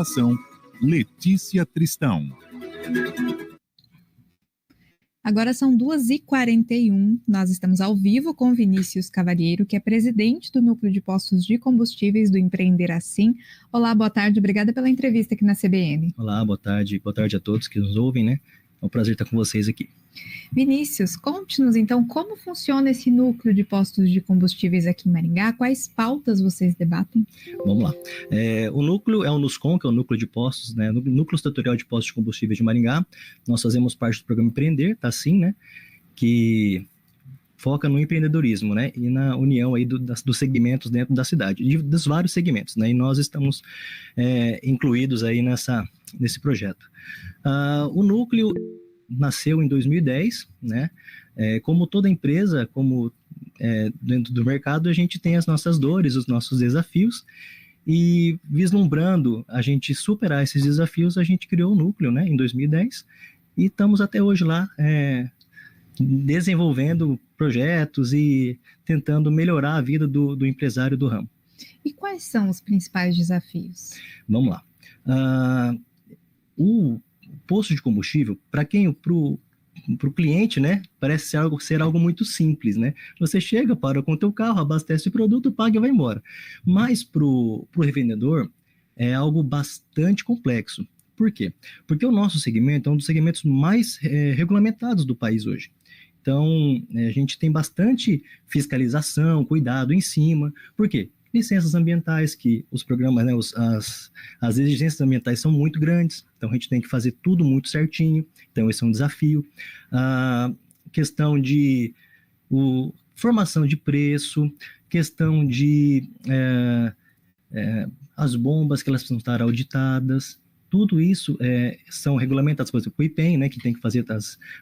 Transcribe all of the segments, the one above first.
Apresentação: Letícia Tristão. Agora são 2h41, nós estamos ao vivo com Vinícius Cavalheiro, que é presidente do Núcleo de Postos de Combustíveis do Empreender Assim. Olá, boa tarde, obrigada pela entrevista aqui na CBN. Olá, boa tarde a todos que nos ouvem, né? É um prazer estar com vocês aqui. Vinícius, conte-nos então como funciona esse núcleo de postos de combustíveis aqui em Maringá, quais pautas vocês debatem? Vamos lá. O núcleo é o NUSCOM, que é o Núcleo de Postos, né? Núcleo Setorial de Postos de Combustíveis de Maringá. Nós fazemos parte do programa Empreender, tá assim, né? Que foca no empreendedorismo, né? E na união aí dos segmentos dentro da cidade, dos vários segmentos, né? E nós estamos incluídos aí nesse projeto. O núcleo nasceu em 2010, né? Como toda empresa, dentro do mercado, a gente tem as nossas dores, os nossos desafios, e vislumbrando a gente superar esses desafios, a gente criou o núcleo, né, em 2010, e estamos até hoje lá desenvolvendo projetos e tentando melhorar a vida do empresário do ramo. E quais são os principais desafios? Vamos lá. O posto de combustível, para o cliente, né, parece ser algo muito simples, né? Você chega, para com o teu carro, abastece o produto, paga e vai embora. Mas para o revendedor é algo bastante complexo. Por quê? Porque o nosso segmento é um dos segmentos mais regulamentados do país hoje. Então, a gente tem bastante fiscalização, cuidado em cima. Por quê? Licenças ambientais, que os programas, né, as exigências ambientais são muito grandes, então a gente tem que fazer tudo muito certinho, então esse é um desafio. Questão de formação de preço, questão de as bombas que elas precisam estar auditadas, tudo isso são regulamentados, por exemplo, o IPEM, né, que tem que fazer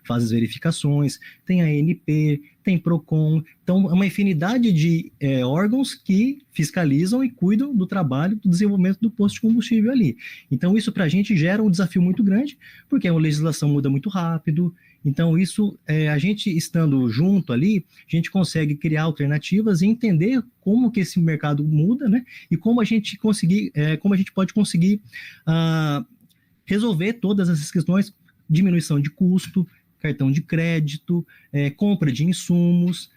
faz as verificações, tem a ANP, tem PROCON, então é uma infinidade de órgãos que fiscalizam e cuidam do trabalho, do desenvolvimento do posto de combustível ali. Então isso para a gente gera um desafio muito grande, porque a legislação muda muito rápido, então isso, a gente estando junto ali, a gente consegue criar alternativas e entender como que esse mercado muda, né, e como a gente pode conseguir resolver todas essas questões, diminuição de custo, cartão de crédito, compra de insumos,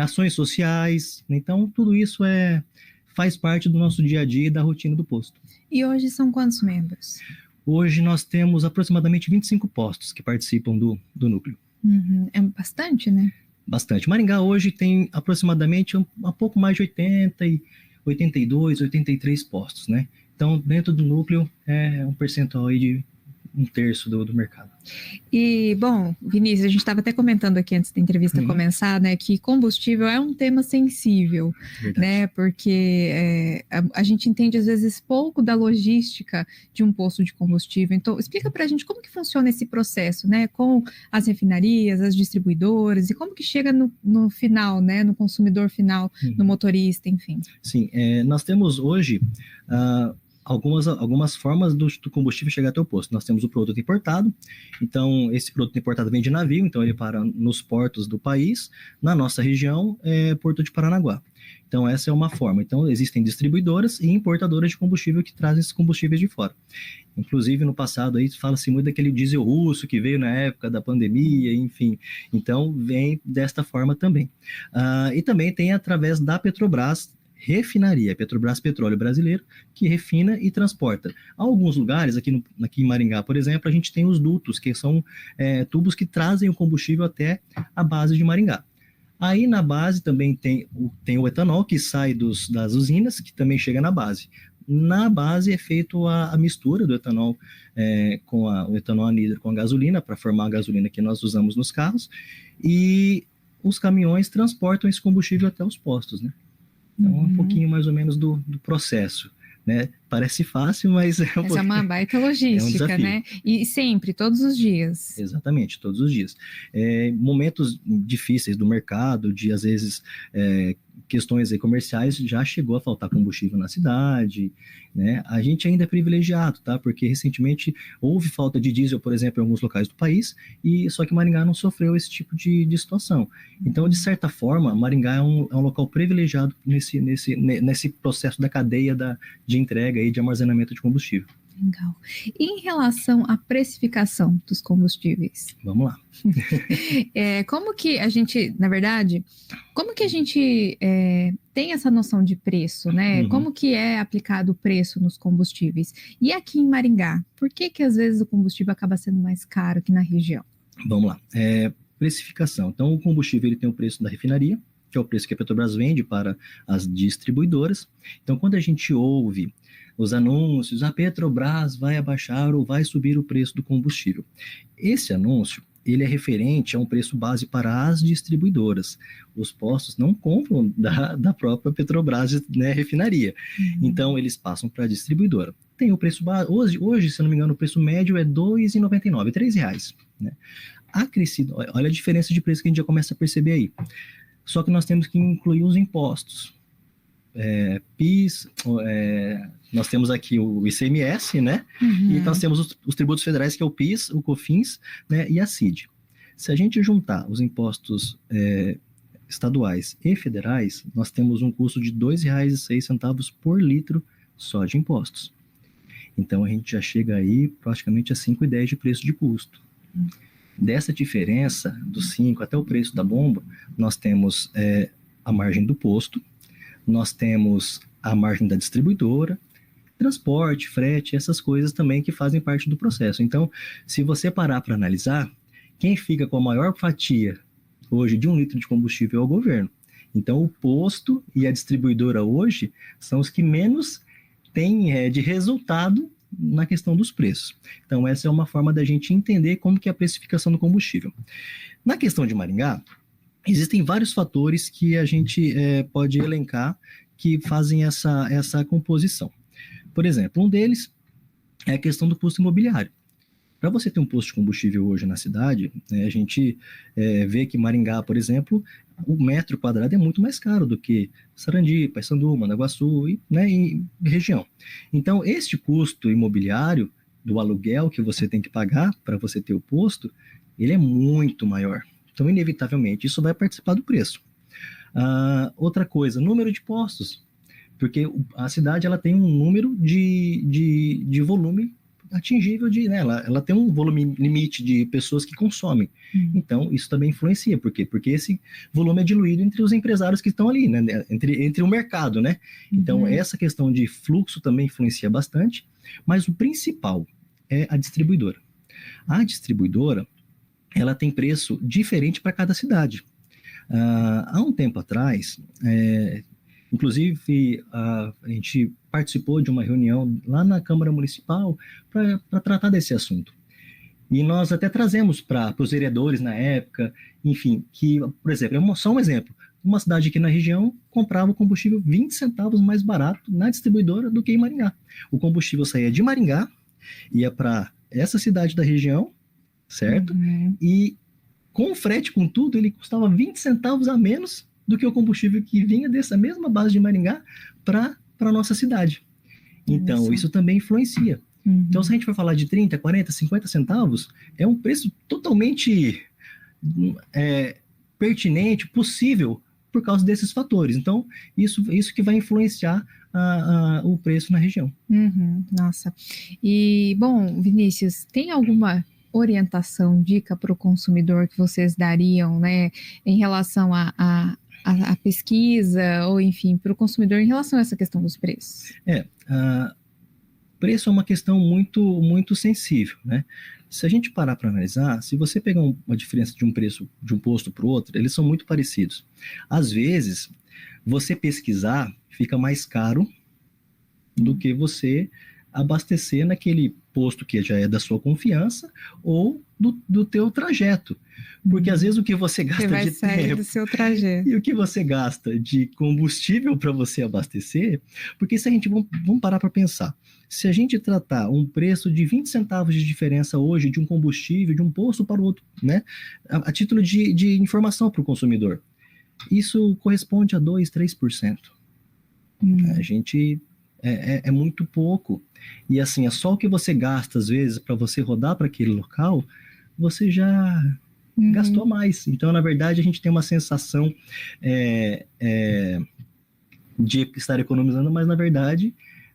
ações sociais. Então, tudo isso faz parte do nosso dia a dia e da rotina do posto. E hoje são quantos membros? Hoje nós temos aproximadamente 25 postos que participam do núcleo. Uhum. É bastante, né? Bastante. Maringá hoje tem aproximadamente um pouco mais de 82, 83 postos, né? Então, dentro do núcleo, é um percentual aí de 1/3 do mercado. E, bom, Vinícius, a gente estava até comentando aqui antes da entrevista começar, né, que combustível é um tema sensível, né, porque a gente entende às vezes pouco da logística de um posto de combustível. Então, explica pra gente como que funciona esse processo, né, com as refinarias, as distribuidoras, e como que chega no final, né, no consumidor final, no motorista, enfim. Sim, nós temos hoje algumas formas do combustível chegar até o posto. Nós temos o produto importado, então esse produto importado vem de navio, então ele para nos portos do país, na nossa região, Porto de Paranaguá. Então essa é uma forma. Então existem distribuidoras e importadoras de combustível que trazem esses combustíveis de fora. Inclusive no passado aí fala-se muito daquele diesel russo que veio na época da pandemia, enfim. Então vem desta forma também. E também tem através da Petrobras, refinaria, Petrobras Petróleo Brasileiro, que refina e transporta. Há alguns lugares, aqui em Maringá, por exemplo, a gente tem os dutos, que são tubos que trazem o combustível até a base de Maringá. Aí na base também tem o etanol, que sai das usinas, que também chega na base. Na base é feito a mistura do etanol com o etanol anidro com a gasolina, para formar a gasolina que nós usamos nos carros, e os caminhões transportam esse combustível até os postos, né? Então, um pouquinho mais ou menos do processo, né? Parece fácil, mas Essa é uma baita logística, né? E sempre, todos os dias. Exatamente, todos os dias. Momentos difíceis do mercado, de às vezes questões comerciais, já chegou a faltar combustível na cidade, né? A gente ainda é privilegiado, tá? Porque recentemente houve falta de diesel, por exemplo, em alguns locais do país, só que Maringá não sofreu esse tipo de situação. Então, de certa forma, Maringá é um local privilegiado nesse processo da cadeia de entrega e de armazenamento de combustível. Legal. E em relação à precificação dos combustíveis? Vamos lá. Como que a gente, na verdade, como que a gente tem essa noção de preço, né? Uhum. Como que é aplicado o preço nos combustíveis? E aqui em Maringá, por que que às vezes o combustível acaba sendo mais caro aqui na região? Vamos lá. Precificação. Então, o combustível ele tem o preço da refinaria, que é o preço que a Petrobras vende para as distribuidoras. Então, quando a gente ouve os anúncios, a Petrobras vai abaixar ou vai subir o preço do combustível. Esse anúncio, ele é referente a um preço base para as distribuidoras. Os postos não compram da própria Petrobras, né, refinaria. Então, eles passam para a distribuidora. Tem o preço base, hoje, se não me engano, o preço médio é R$ 2,99, R$ 3,00, né? Acrescido, olha a diferença de preço que a gente já começa a perceber aí. Só que nós temos que incluir os impostos. PIS, nós temos aqui o ICMS, né? E nós temos os tributos federais, que é o PIS, o COFINS, né? E a CID. Se a gente juntar os impostos estaduais e federais, nós temos um custo de R$ 2,06 por litro só de impostos. Então, a gente já chega aí praticamente a 5,10 de preço de custo. Dessa diferença, dos 5 até o preço da bomba, nós temos a margem do posto, nós temos a margem da distribuidora, transporte, frete, essas coisas também que fazem parte do processo. Então, se você parar para analisar, quem fica com a maior fatia hoje de 1 litro de combustível é o governo. Então, o posto e a distribuidora hoje são os que menos têm de resultado na questão dos preços. Então, essa é uma forma da gente entender como que é a precificação do combustível. Na questão de Maringá, existem vários fatores que a gente pode elencar que fazem essa composição. Por exemplo, um deles é a questão do custo imobiliário. Para você ter um posto de combustível hoje na cidade, a gente vê que Maringá, por exemplo, o metro quadrado é muito mais caro do que Sarandi, Paissandu, Mandaguaçu e região. Então, este custo imobiliário do aluguel que você tem que pagar para você ter o posto, ele é muito maior. Então, inevitavelmente, isso vai participar do preço. Outra coisa, número de postos. Porque a cidade ela tem um número de volume atingível, né? Ela tem um volume limite de pessoas que consomem. Então, isso também influencia. Por quê? Porque esse volume é diluído entre os empresários que estão ali, né? Entre o mercado, né? Então, essa questão de fluxo também influencia bastante. Mas o principal é a distribuidora. A distribuidora, ela tem preço diferente para cada cidade. Há um tempo atrás, inclusive, a gente participou de uma reunião lá na Câmara Municipal para tratar desse assunto. E nós até trazemos para os vereadores na época, enfim, que, por exemplo, só um exemplo, uma cidade aqui na região comprava o combustível 20 centavos mais barato na distribuidora do que em Maringá. O combustível saía de Maringá, ia para essa cidade da região, certo? E com frete, com tudo, ele custava 20 centavos a menos do que o combustível que vinha dessa mesma base de Maringá para a nossa cidade. Então, isso também influencia. Então, se a gente for falar de 30, 40, 50 centavos, é um preço totalmente pertinente, possível, por causa desses fatores. Então, isso que vai influenciar o preço na região. Nossa. E, bom, Vinícius, tem alguma orientação, dica para o consumidor que vocês dariam, né, em relação a pesquisa, ou enfim, para o consumidor em relação a essa questão dos preços? Preço é uma questão muito, muito sensível, né? Se a gente parar para analisar, se você pegar uma diferença de um preço de um posto para o outro, eles são muito parecidos. Às vezes, você pesquisar fica mais caro do que você abastecer naquele posto que já é da sua confiança ou do teu trajeto. Porque às vezes o que você gasta vai de sair tempo do seu trajeto. E o que você gasta de combustível para você abastecer, porque se a gente, vamos parar para pensar, se a gente tratar um preço de 20 centavos de diferença hoje de um combustível, de um posto para o outro, né, a título de informação para o consumidor, isso corresponde a 2%, 3%. A gente... É muito pouco. E assim, é só o que você gasta, às vezes, para você rodar para aquele local, você já gastou mais. Então, na verdade, a gente tem uma sensação de estar economizando, mas, na verdade,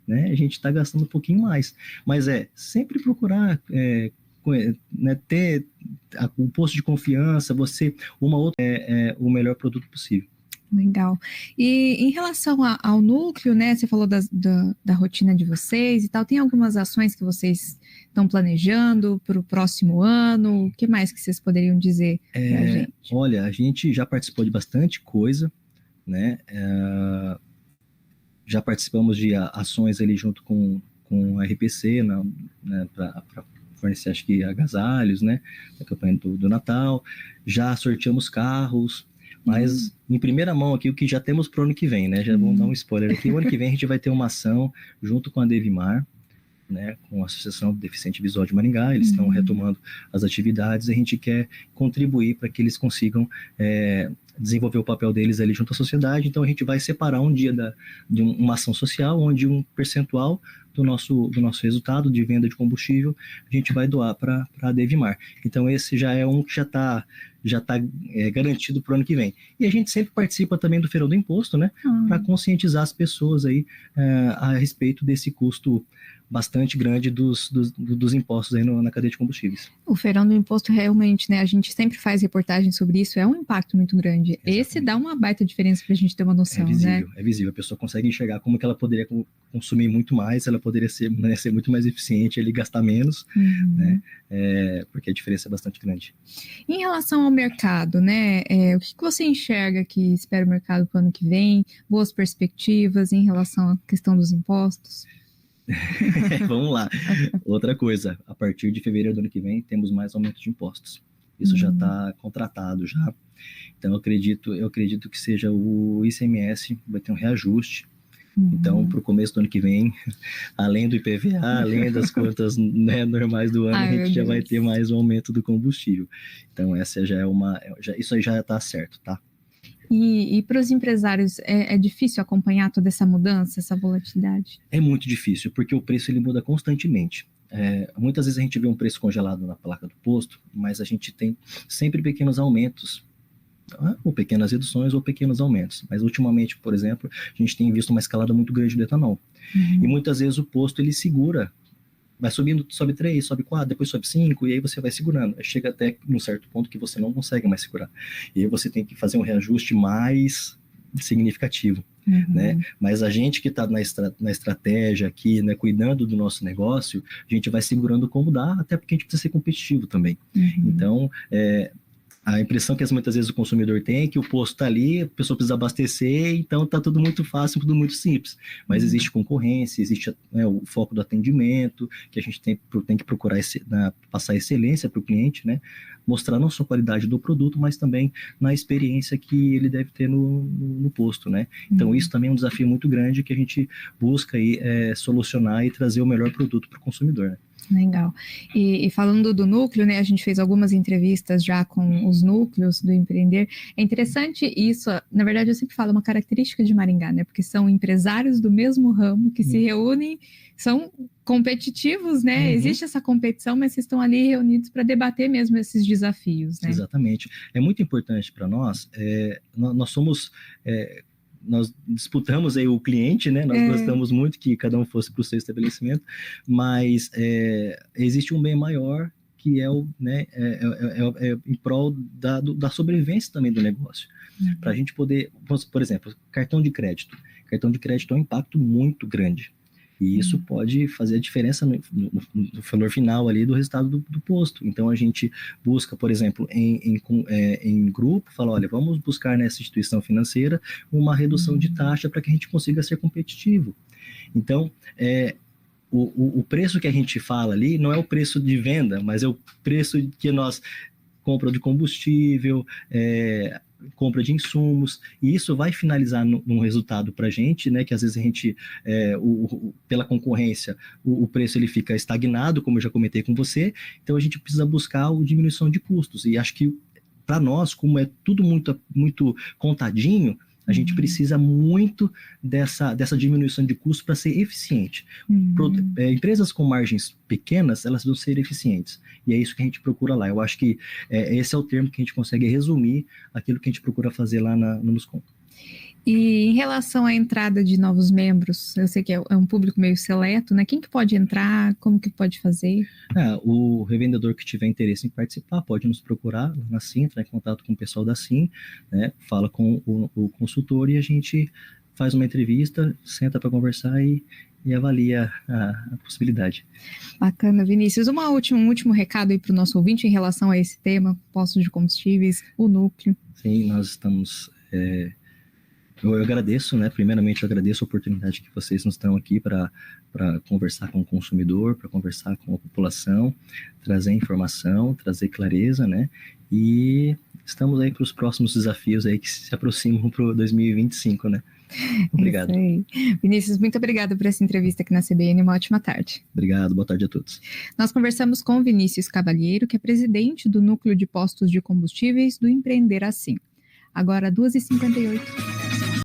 né, a gente está gastando um pouquinho mais. Mas sempre procurar né, ter o posto de confiança, o melhor produto possível. Legal. E em relação ao núcleo, né? Você falou da rotina de vocês e tal. Tem algumas ações que vocês estão planejando para o próximo ano? O que mais que vocês poderiam dizer para a gente? Olha, a gente já participou de bastante coisa, né? Já participamos de ações ali junto com a RPC, né, para fornecer, acho que, agasalhos, né? A campanha do Natal. Já sorteamos carros. Mas, em primeira mão aqui, o que já temos para o ano que vem, né? Já vamos dar um spoiler aqui. O ano que vem a gente vai ter uma ação junto com a Devimar, né? Com a Associação do Deficiente Visual de Maringá. Eles estão retomando as atividades e a gente quer contribuir para que eles consigam desenvolver o papel deles ali junto à sociedade. Então, a gente vai separar um dia de uma ação social, onde um percentual do nosso resultado de venda de combustível a gente vai doar para a Devimar. Então, esse já é um que já está garantido para o ano que vem. E a gente sempre participa também do Feirão do Imposto, né? Para conscientizar as pessoas aí a respeito desse custo bastante grande dos impostos aí na cadeia de combustíveis. O Feirão do Imposto realmente, né? A gente sempre faz reportagem sobre isso, é um impacto muito grande. Exatamente. Esse dá uma baita diferença para a gente ter uma noção, né? É visível, a pessoa consegue enxergar como que ela poderia consumir muito mais, ela poderia ser muito mais eficiente, ele gastar menos, né? Porque a diferença é bastante grande. Em relação ao mercado, né? O que você enxerga que espera o mercado para o ano que vem? Boas perspectivas em relação à questão dos impostos? Vamos lá. Outra coisa, a partir de fevereiro do ano que vem, temos mais aumento de impostos. Isso já está contratado já. Então, eu acredito que seja o ICMS, vai ter um reajuste. Então, para o começo do ano que vem, além do IPVA, além das contas, né, normais do ano, a gente já vai ter mais um aumento do combustível. Então, essa isso aí já está certo, tá? E para os empresários, é difícil acompanhar toda essa mudança, essa volatilidade? É muito difícil, porque o preço ele muda constantemente. Muitas vezes a gente vê um preço congelado na placa do posto, mas a gente tem sempre pequenos aumentos, ou pequenas reduções ou pequenos aumentos. Mas ultimamente, por exemplo, a gente tem visto uma escalada muito grande do etanol. E muitas vezes o posto ele segura, vai subindo, sobe 3, sobe 4, depois sobe 5, e aí você vai segurando. Chega até num certo ponto que você não consegue mais segurar. E aí você tem que fazer um reajuste mais significativo. Né? Mas a gente que está na estratégia aqui, né, cuidando do nosso negócio, a gente vai segurando como dá, até porque a gente precisa ser competitivo também. Então, a impressão que muitas vezes o consumidor tem é que o posto está ali, a pessoa precisa abastecer, então está tudo muito fácil, tudo muito simples. Mas existe concorrência, existe, né, o foco do atendimento, que a gente tem que procurar passar excelência para o cliente, né? Mostrar não só a qualidade do produto, mas também na experiência que ele deve ter no posto, né? Então isso também é um desafio muito grande que a gente busca aí, solucionar e trazer o melhor produto para o consumidor, né? Legal. E falando do núcleo, né, a gente fez algumas entrevistas já com os núcleos do empreender. É interessante isso, na verdade eu sempre falo, uma característica de Maringá, né, porque são empresários do mesmo ramo que se reúnem, são competitivos, né, existe essa competição, mas vocês estão ali reunidos para debater mesmo esses desafios, né? Exatamente. É muito importante para nós, nós somos... nós disputamos aí o cliente, né? Nós gostamos muito que cada um fosse para o seu estabelecimento, mas existe um bem maior que é em prol da sobrevivência também do negócio. Para a gente poder, por exemplo, cartão de crédito. Cartão de crédito é um impacto muito grande. E isso pode fazer a diferença no valor final ali do resultado do posto. Então, a gente busca, por exemplo, em grupo, fala, olha, vamos buscar nessa instituição financeira uma redução de taxa para que a gente consiga ser competitivo. Então, o preço que a gente fala ali não é o preço de venda, mas é o preço que nós compra de combustível, compra de insumos, e isso vai finalizar num resultado para a gente, né, que às vezes a gente, pela concorrência, o preço ele fica estagnado, como eu já comentei com você, então a gente precisa buscar a diminuição de custos, e acho que para nós, como é tudo muito, muito contadinho, a gente precisa muito dessa diminuição de custo para ser eficiente. Empresas com margens pequenas, elas vão ser eficientes. E é isso que a gente procura lá. Eu acho que esse é o termo que a gente consegue resumir aquilo que a gente procura fazer lá no Nuscom. E em relação à entrada de novos membros, eu sei que é um público meio seleto, né? Quem que pode entrar? Como que pode fazer? O revendedor que tiver interesse em participar pode nos procurar na SIM, entrar em contato com o pessoal da SIM, né? Fala com o consultor e a gente faz uma entrevista, senta para conversar e avalia a possibilidade. Bacana, Vinícius. Um último recado aí para o nosso ouvinte em relação a esse tema, postos de combustíveis, o núcleo. Sim, nós estamos... Eu agradeço, né? Primeiramente, eu agradeço a oportunidade que vocês nos dão aqui para conversar com o consumidor, para conversar com a população, trazer informação, trazer clareza, né? E estamos aí para os próximos desafios aí que se aproximam para o 2025, né? Obrigado. Isso aí. Vinícius, muito obrigada por essa entrevista aqui na CBN. Uma ótima tarde. Obrigado, boa tarde a todos. Nós conversamos com o Vinícius Cavalheiro, que é presidente do Núcleo de Postos de Combustíveis do Empreender Assim. Agora, 2h58.